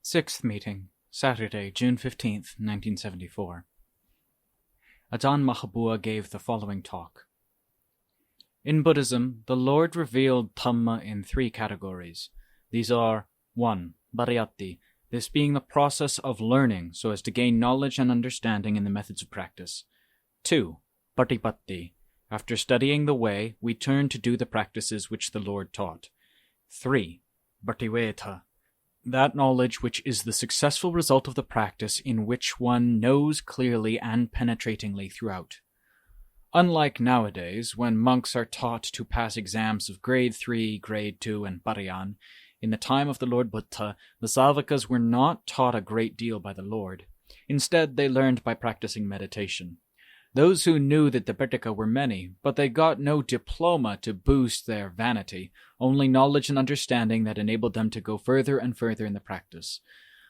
Sixth meeting, Saturday, June 15th, 1974. Ajaan Mahā Boowa gave the following talk. In Buddhism, the Lord revealed Dhamma in three categories. These are 1. Pariyatti, this being the process of learning so as to gain knowledge and understanding in the methods of practice. 2. Patipatti, after studying the way, we turn to do the practices which the Lord taught. 3. Bhattiveta, that knowledge which is the successful result of the practice in which one knows clearly and penetratingly throughout. Unlike nowadays, when monks are taught to pass exams of grade 3, grade 2, and Pariyan, in the time of the Lord Buddha, the Sāvakas were not taught a great deal by the Lord. Instead, they learned by practicing meditation. Those who knew the Tipitaka were many, but they got no diploma to boost their vanity, only knowledge and understanding that enabled them to go further and further in the practice.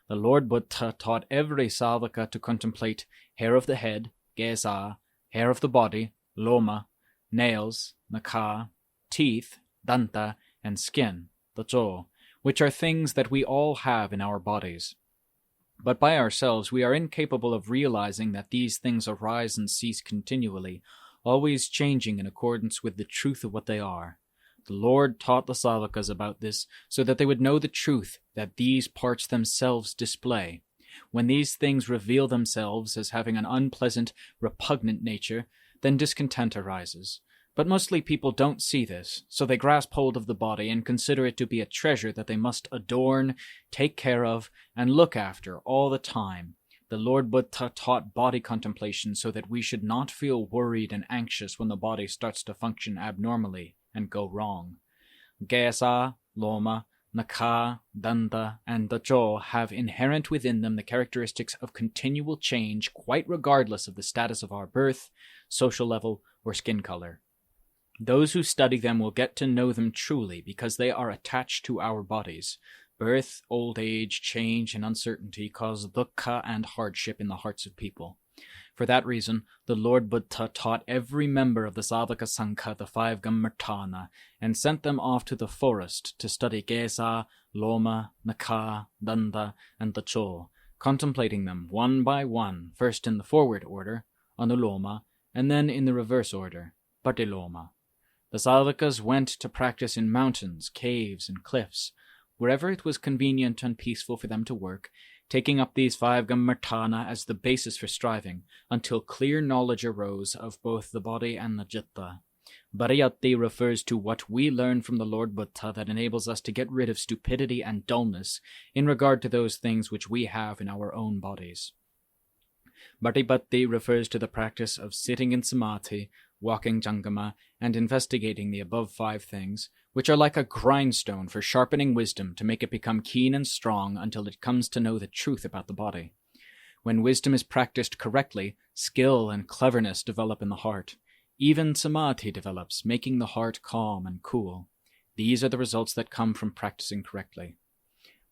The Lord Buddha taught every Sāvaka to contemplate hair of the head, Gesa, hair of the body, Loma, nails, Naka, teeth, Danta, and skin, Tacho, which are things that we all have in our bodies. But by ourselves we are incapable of realizing that these things arise and cease continually, always changing in accordance with the truth of what they are. The Lord taught the Sāvakas about this so that they would know the truth that these parts themselves display. When these things reveal themselves as having an unpleasant, repugnant nature, then discontent arises. But mostly people don't see this, so they grasp hold of the body and consider it to be a treasure that they must adorn, take care of, and look after all the time. The Lord Buddha taught body contemplation so that we should not feel worried and anxious when the body starts to function abnormally and go wrong. Gesa, Loma, Naka, Danta, and Tacho have inherent within them the characteristics of continual change quite regardless of the status of our birth, social level, or skin color. Those who study them will get to know them truly because they are attached to our bodies. Birth, old age, change, and uncertainty cause dukkha and hardship in the hearts of people. For that reason, the Lord Buddha taught every member of the Sāvaka Sangha the 5 Gammartana and sent them off to the forest to study Gesa, Loma, Naka, Danta, and Tacho, contemplating them one by one, first in the forward order, Anuloma, and then in the reverse order, Patiloma. The Sāvakas went to practice in mountains, caves, and cliffs, wherever it was convenient and peaceful for them to work, taking up these 5 Gammartana as the basis for striving, until clear knowledge arose of both the body and the citta. Pariyatti refers to what we learn from the Lord Buddha that enables us to get rid of stupidity and dullness in regard to those things which we have in our own bodies. Bhattivati refers to the practice of sitting in samadhi, walking jangama, and investigating the above 5 things, which are like a grindstone for sharpening wisdom to make it become keen and strong until it comes to know the truth about the body. When wisdom is practiced correctly, skill and cleverness develop in the heart. Even samadhi develops, making the heart calm and cool. These are the results that come from practicing correctly.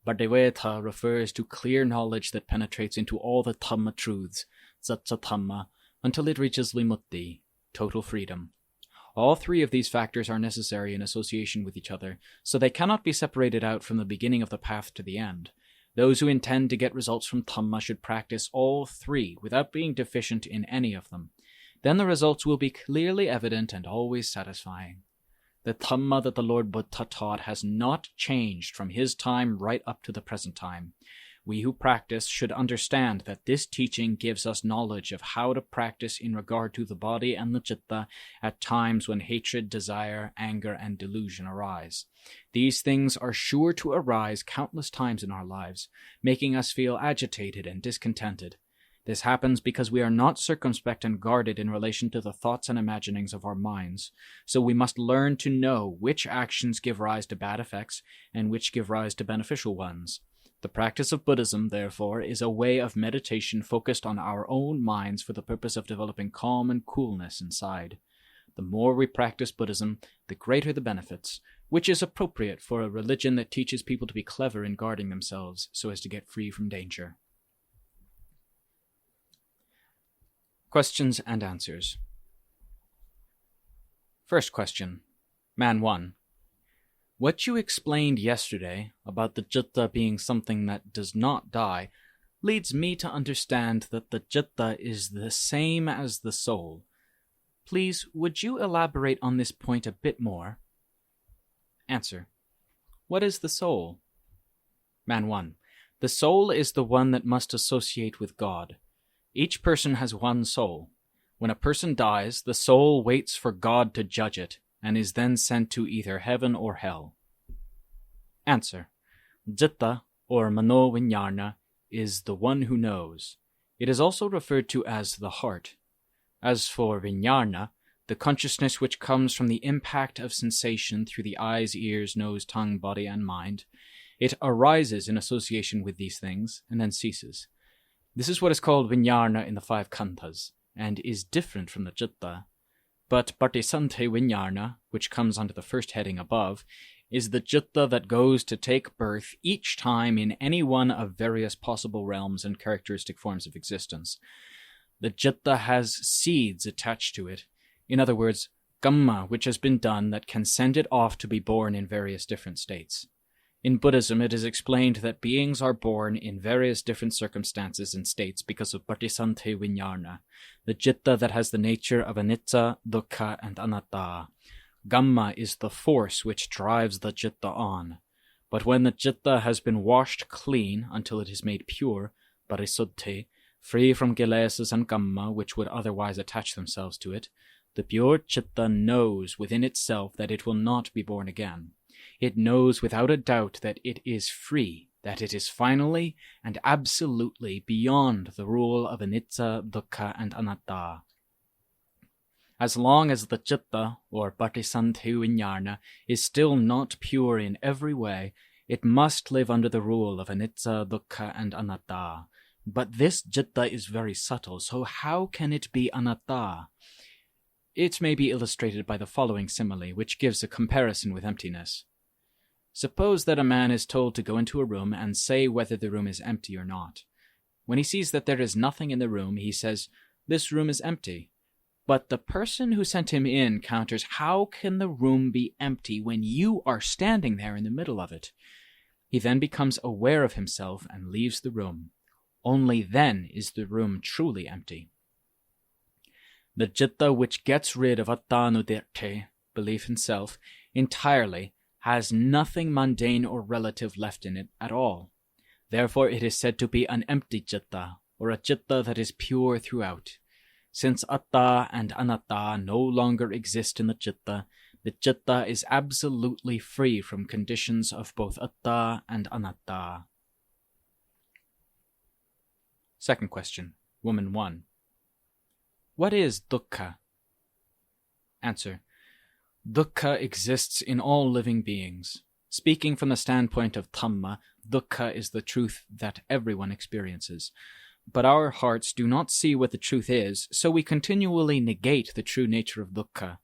Bhattiveta refers to clear knowledge that penetrates into all the Dhamma truths, Satya Dhamma, until it reaches Vimutti, total freedom. All 3 of these factors are necessary in association with each other, so they cannot be separated out from the beginning of the path to the end. Those who intend to get results from Dhamma should practice all 3 without being deficient in any of them. Then the results will be clearly evident and always satisfying. The Dhamma that the Lord Buddha taught has not changed from his time right up to the present time. We who practice should understand that this teaching gives us knowledge of how to practice in regard to the body and the citta at times when hatred, desire, anger, and delusion arise. These things are sure to arise countless times in our lives, making us feel agitated and discontented. This happens because we are not circumspect and guarded in relation to the thoughts and imaginings of our minds, so we must learn to know which actions give rise to bad effects and which give rise to beneficial ones. The practice of Buddhism, therefore, is a way of meditation focused on our own minds for the purpose of developing calm and coolness inside. The more we practice Buddhism, the greater the benefits, which is appropriate for a religion that teaches people to be clever in guarding themselves so as to get free from danger. Questions and answers. First question. Man 1. What you explained yesterday about the citta being something that does not die leads me to understand that the citta is the same as the soul. Please, would you elaborate on this point a bit more? Answer. What is the soul? Man 1. The soul is the one that must associate with God. Each person has one soul. When a person dies, the soul waits for God to judge it, and is then sent to either heaven or hell. Answer. Citta, or mano viññāna, is the one who knows. It is also referred to as the heart. As for viññāna, the consciousness which comes from the impact of sensation through the eyes, ears, nose, tongue, body, and mind, it arises in association with these things, and then ceases. This is what is called viññāna in the 5 khandhas, and is different from the citta. But patisante viññāna, which comes under the first heading above, is the citta that goes to take birth each time in any one of various possible realms and characteristic forms of existence. The citta has seeds attached to it, in other words, kamma which has been done that can send it off to be born in various different states. In Buddhism, it is explained that beings are born in various different circumstances and states because of patisante viññāna, the citta that has the nature of anicca, dukkha, and anatta. Kamma is the force which drives the citta on. But when the citta has been washed clean until it is made pure, parisuddhi, free from kilesas and kamma which would otherwise attach themselves to it, the pure citta knows within itself that it will not be born again. It knows without a doubt that it is free, that it is finally and absolutely beyond the rule of anicca, dukkha, and anatta. As long as the citta, or patisante viññāna, is still not pure in every way, it must live under the rule of anicca, dukkha, and anatta. But this citta is very subtle, so how can it be anatta? It may be illustrated by the following simile, which gives a comparison with emptiness. Suppose that a man is told to go into a room and say whether the room is empty or not. When he sees that there is nothing in the room, he says, "This room is empty." But the person who sent him in counters, "How can the room be empty when you are standing there in the middle of it?" He then becomes aware of himself and leaves the room. Only then is the room truly empty. The citta which gets rid of attanudirte, belief in self, entirely, has nothing mundane or relative left in it at all. Therefore it is said to be an empty citta, or a citta that is pure throughout. Since atta and anatta no longer exist in the citta is absolutely free from conditions of both atta and anatta. Second question, woman 1. What is dukkha? Answer. Dukkha exists in all living beings. Speaking from the standpoint of Dhamma, dukkha is the truth that everyone experiences. But our hearts do not see what the truth is, so we continually negate the true nature of dukkha.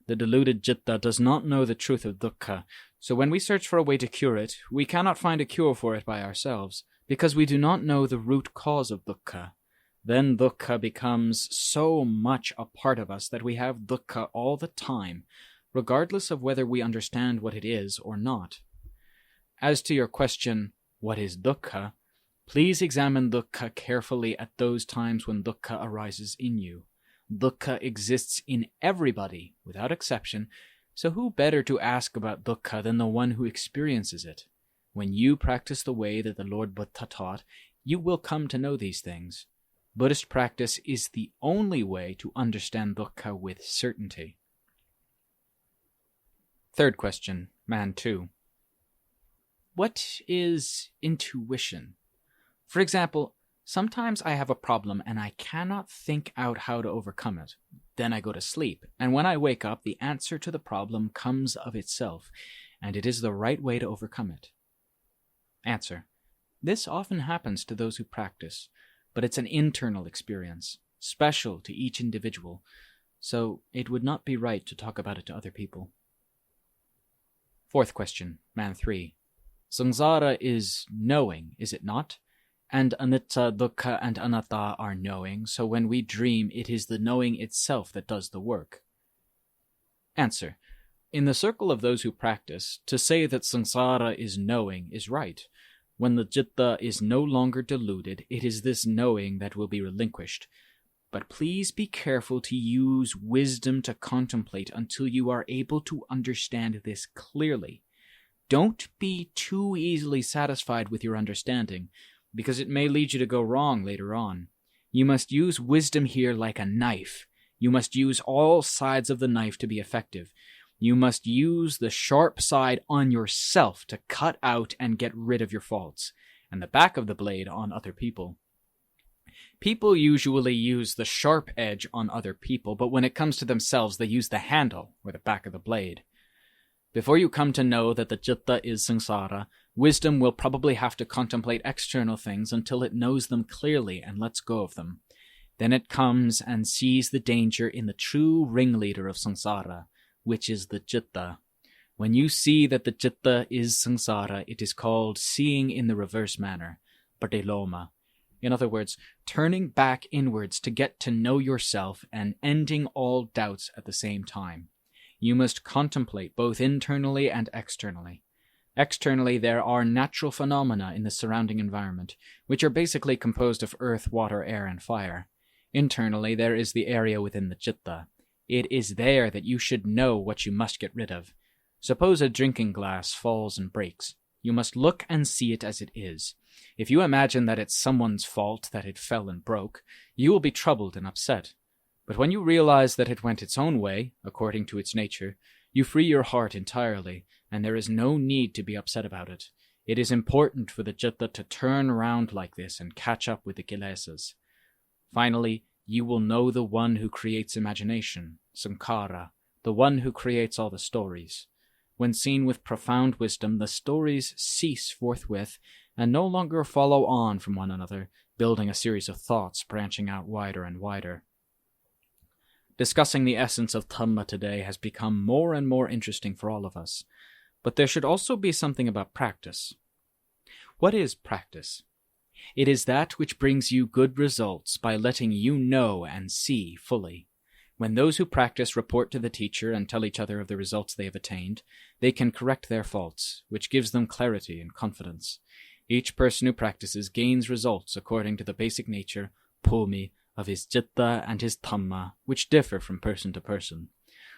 The deluded citta does not know the truth of dukkha, so when we search for a way to cure it, we cannot find a cure for it by ourselves, because we do not know the root cause of dukkha. Then dukkha becomes so much a part of us that we have dukkha all the time, regardless of whether we understand what it is or not. As to your question, what is dukkha? Please examine dukkha carefully at those times when dukkha arises in you. Dukkha exists in everybody, without exception, so who better to ask about dukkha than the one who experiences it? When you practice the way that the Lord Buddha taught, you will come to know these things. Buddhist practice is the only way to understand dukkha with certainty. Third question, man 2. What is intuition? For example, sometimes I have a problem and I cannot think out how to overcome it. Then I go to sleep, and when I wake up, the answer to the problem comes of itself, and it is the right way to overcome it. Answer. This often happens to those who practice, but it's an internal experience, special to each individual, so it would not be right to talk about it to other people. Fourth question, man 3. Samsara is knowing, is it not? And anicca, dukkha, and anatta are knowing, so when we dream, it is the knowing itself that does the work. Answer. In the circle of those who practice, to say that samsara is knowing is right. When the citta is no longer deluded, it is this knowing that will be relinquished. But please be careful to use wisdom to contemplate until you are able to understand this clearly. Don't be too easily satisfied with your understanding, because it may lead you to go wrong later on. You must use wisdom here like a knife. You must use all sides of the knife to be effective. You must use the sharp side on yourself to cut out and get rid of your faults, and the back of the blade on other people. People usually use the sharp edge on other people, but when it comes to themselves, they use the handle or the back of the blade. Before you come to know that the citta is samsara, wisdom will probably have to contemplate external things until it knows them clearly and lets go of them. Then it comes and sees the danger in the true ringleader of samsara, which is the citta. When you see that the citta is samsara, it is called seeing in the reverse manner, patiloma. In other words, turning back inwards to get to know yourself and ending all doubts at the same time. You must contemplate both internally and externally. Externally, there are natural phenomena in the surrounding environment, which are basically composed of earth, water, air, and fire. Internally, there is the area within the citta. It is there that you should know what you must get rid of. Suppose a drinking glass falls and breaks. You must look and see it as it is. If you imagine that it's someone's fault that it fell and broke, you will be troubled and upset. But when you realize that it went its own way, according to its nature, you free your heart entirely, and there is no need to be upset about it. It is important for the citta to turn around like this and catch up with the kilesas. Finally, you will know the one who creates imagination, sankara, the one who creates all the stories. When seen with profound wisdom, the stories cease forthwith and no longer follow on from one another, building a series of thoughts branching out wider and wider. Discussing the essence of Dhamma today has become more and more interesting for all of us, but there should also be something about practice. What is practice? It is that which brings you good results by letting you know and see fully. When those who practice report to the teacher and tell each other of the results they have attained, they can correct their faults, which gives them clarity and confidence. Each person who practices gains results according to the basic nature, bhumi, of his citta and his Dhamma, which differ from person to person.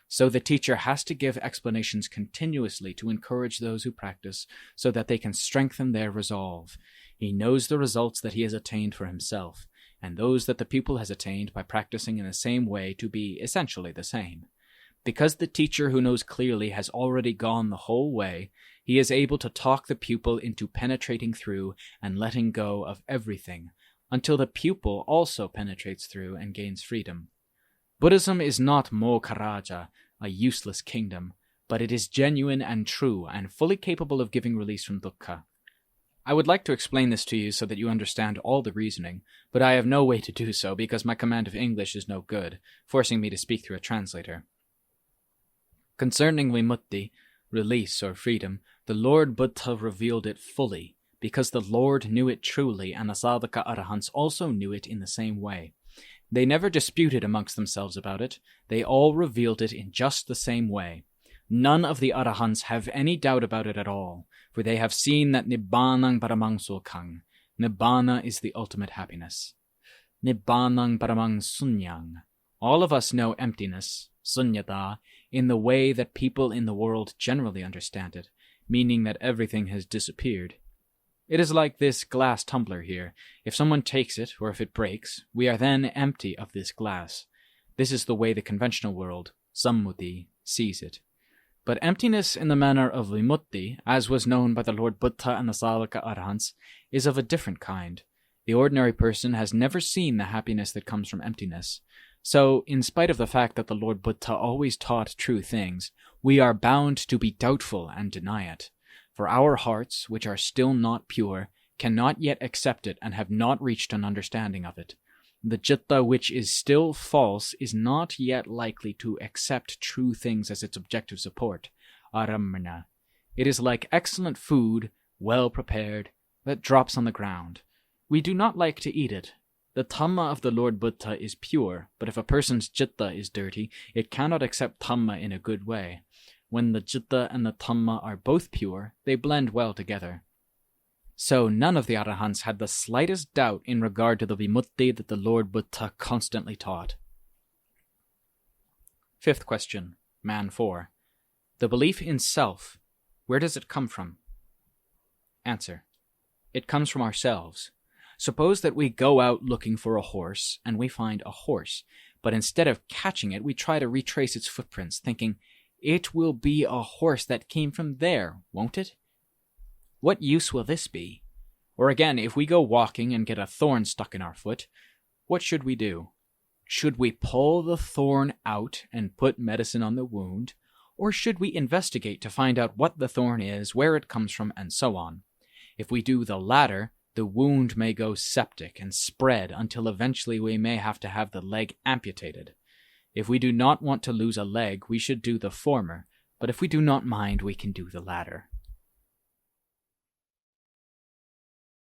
So the teacher has to give explanations continuously to encourage those who practice so that they can strengthen their resolve. He knows the results that he has attained for himself, and those that the pupil has attained by practicing in the same way to be essentially the same. Because the teacher who knows clearly has already gone the whole way, he is able to talk the pupil into penetrating through and letting go of everything, until the pupil also penetrates through and gains freedom. Buddhism is not Mokkaraja, a useless kingdom, but it is genuine and true and fully capable of giving release from dukkha. I would like to explain this to you so that you understand all the reasoning, but I have no way to do so because my command of English is no good, forcing me to speak through a translator. Concerning vimutti, release or freedom, the Lord Buddha revealed it fully, because the Lord knew it truly and the sadhaka arahants also knew it in the same way. They never disputed amongst themselves about it, they all revealed it in just the same way. None of the arahants have any doubt about it at all, for they have seen that Nibbanang paramang sukhang. Nibbana is the ultimate happiness. Nibbanang paramang sunyang. All of us know emptiness, sunyata, in the way that people in the world generally understand it, meaning that everything has disappeared. It is like this glass tumbler here. If someone takes it, or if it breaks, we are then empty of this glass. This is the way the conventional world, sammuti, sees it. But emptiness in the manner of vimutti, as was known by the Lord Buddha and the Sadhaka Arahants, is of a different kind. The ordinary person has never seen the happiness that comes from emptiness. So, in spite of the fact that the Lord Buddha always taught true things, we are bound to be doubtful and deny it. For our hearts, which are still not pure, cannot yet accept it and have not reached an understanding of it. The citta which is still false is not yet likely to accept true things as its objective support, aramana. It is like excellent food, well prepared, that drops on the ground. We do not like to eat it. The Dhamma of the Lord Buddha is pure, but if a person's citta is dirty, it cannot accept Dhamma in a good way. When the Citta and the Dhamma are both pure, they blend well together. So none of the Arahants had the slightest doubt in regard to the Vimutti that the Lord Buddha constantly taught. Fifth question, Man 4. The belief in self, where does it come from? Answer. It comes from ourselves. Suppose that we go out looking for a horse, and we find a horse, but instead of catching it, we try to retrace its footprints, thinking, it will be a horse that came from there, won't it? What use will this be? Or again, if we go walking and get a thorn stuck in our foot, what should we do? Should we pull the thorn out and put medicine on the wound, or should we investigate to find out what the thorn is, where it comes from, and so on? If we do the latter, the wound may go septic and spread until eventually we may have to have the leg amputated. If we do not want to lose a leg, we should do the former, but if we do not mind, we can do the latter.